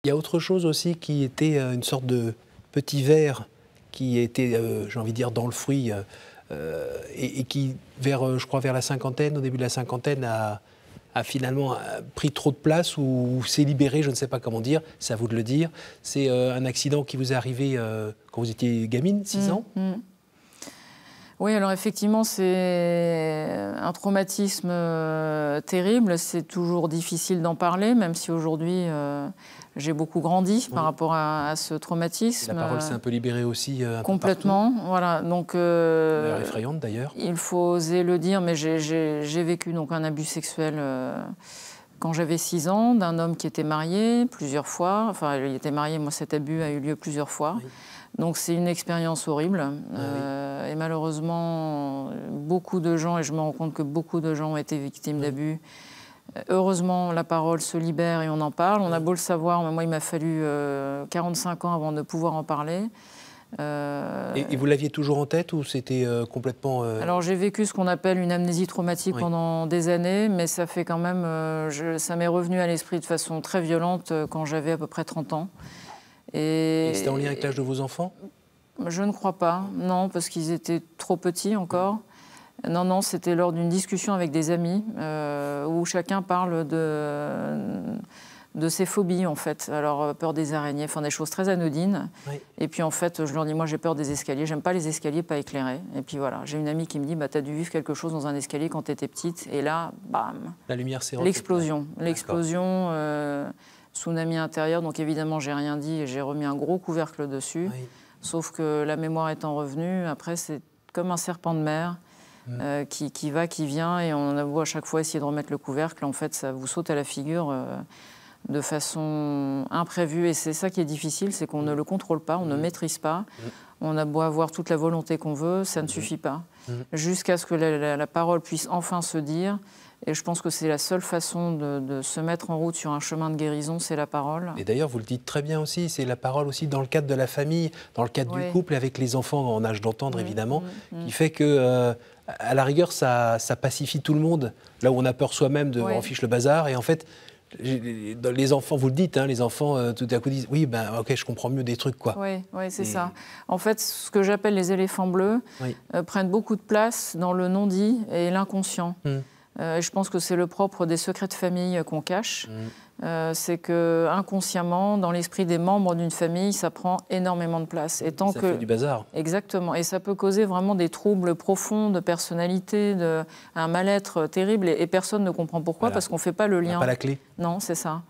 Il y a autre chose aussi qui était une sorte de petit ver qui était, j'ai envie de dire, dans le fruit et qui, je crois, vers la cinquantaine, au début de la cinquantaine, a finalement pris trop de place ou s'est libéré, je ne sais pas comment dire, c'est à vous de le dire. C'est un accident qui vous est arrivé quand vous étiez gamine, 6 ans. Oui, alors effectivement, c'est un traumatisme terrible. C'est toujours difficile d'en parler, même si aujourd'hui, j'ai beaucoup grandi par rapport à ce traumatisme. La parole s'est un peu libérée aussi. Complètement, voilà. Donc, effrayante d'ailleurs. Il faut oser le dire, mais j'ai vécu donc un abus sexuel quand j'avais 6 ans, d'un homme qui était marié plusieurs fois. Enfin, il était marié, moi cet abus a eu lieu plusieurs fois. Oui. Donc c'est une expérience horrible. Et malheureusement, beaucoup de gens, et je me rends compte que beaucoup de gens ont été victimes d'abus. Heureusement, la parole se libère et on en parle. On a beau le savoir, mais moi il m'a fallu 45 ans avant de pouvoir en parler. Et vous l'aviez toujours en tête ou c'était complètement... Alors j'ai vécu ce qu'on appelle une amnésie traumatique pendant des années, mais ça fait quand même... ça m'est revenu à l'esprit de façon très violente quand j'avais à peu près 30 ans. Et c'était en lien avec l'âge de vos enfants? Je ne crois pas, non, parce qu'ils étaient trop petits encore. Non, non, c'était lors d'une discussion avec des amis où chacun parle de ses phobies, en fait. Alors, peur des araignées, enfin des choses très anodines. Oui. Et puis, en fait, je leur dis, moi, j'ai peur des escaliers. J'aime pas les escaliers pas éclairés. Et puis, voilà, j'ai une amie qui me dit, bah, t'as dû vivre quelque chose dans un escalier quand t'étais petite. Et là, bam. La lumière s'est l'explosion. L'explosion, tsunami intérieur. Donc, évidemment, j'ai rien dit et j'ai remis un gros couvercle dessus. Oui. Sauf que la mémoire étant revenue, après, c'est comme un serpent de mer. Qui va, qui vient, et on a beau à chaque fois essayer de remettre le couvercle, en fait, ça vous saute à la figure de façon imprévue. Et c'est ça qui est difficile, c'est qu'on ne le contrôle pas, on ne maîtrise pas. On a beau avoir toute la volonté qu'on veut, ça ne suffit pas. Jusqu'à ce que la parole puisse enfin se dire. Et je pense que c'est la seule façon de se mettre en route sur un chemin de guérison, c'est la parole. Et d'ailleurs, vous le dites très bien aussi, c'est la parole aussi dans le cadre de la famille, dans le cadre du couple, avec les enfants en âge d'entendre, évidemment, qui fait que, à la rigueur, ça pacifie tout le monde. Là où on a peur soi-même de on fiche le bazar. Et en fait, les enfants, vous le dites, hein, les enfants, tout à coup disent, oui, ben, ok, je comprends mieux des trucs, quoi. Oui, c'est ça. En fait, ce que j'appelle les éléphants bleus prennent beaucoup de place dans le non-dit et l'inconscient. Je pense que c'est le propre des secrets de famille qu'on cache. C'est que inconsciemment, dans l'esprit des membres d'une famille, ça prend énormément de place. Et tant ça fait du bazar. Exactement. Et ça peut causer vraiment des troubles profonds de personnalité, un mal-être terrible. Et personne ne comprend pourquoi, parce qu'on ne fait pas le lien. On n'a pas la clé. Non, c'est ça.